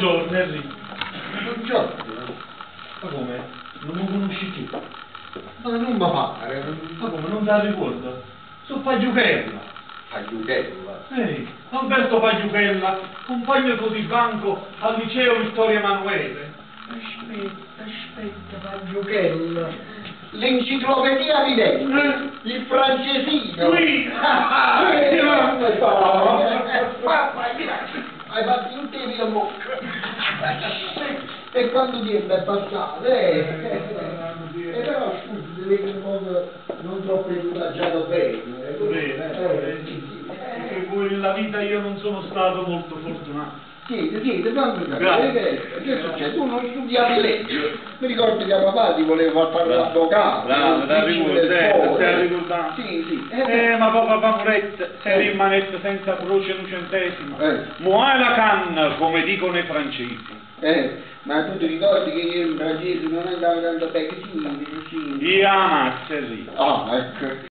buongiorno Enrico. Buongiorno. Ma come? Non mi conosci più? Ma non mi pare. Ma come? Non ti ricordo? Sono Pagliuchella. Pagliuchella. Ehi, Alberto Pagliuchella, compagno tuo di banco al liceo Vittorio Emanuele. Aspetta, Pagliuchella. L'enciclopedia vivente. Il francesino. Qui! Hai fatto tutti i film. E quanto tempo è passato? Però scusi, deve essere un po' non troppo equipaggiato bene. Perché voi nella vita io non sono stato molto fortunato. Siete, fammi capire, Grazie. che succede? Tu non studiavi legge, mi ricordo che papà ti voleva fare l'avvocato. Bravo, te la ricordato. Sì. Ma papà Muret, se rimanesse senza croce un centesimo. Muoia la canna, come dicono i francesi. Ma tu ti ricordi che io in francese non andavo tanto bene? Sì. Io ammazzo, Enrico. Ah, ecco.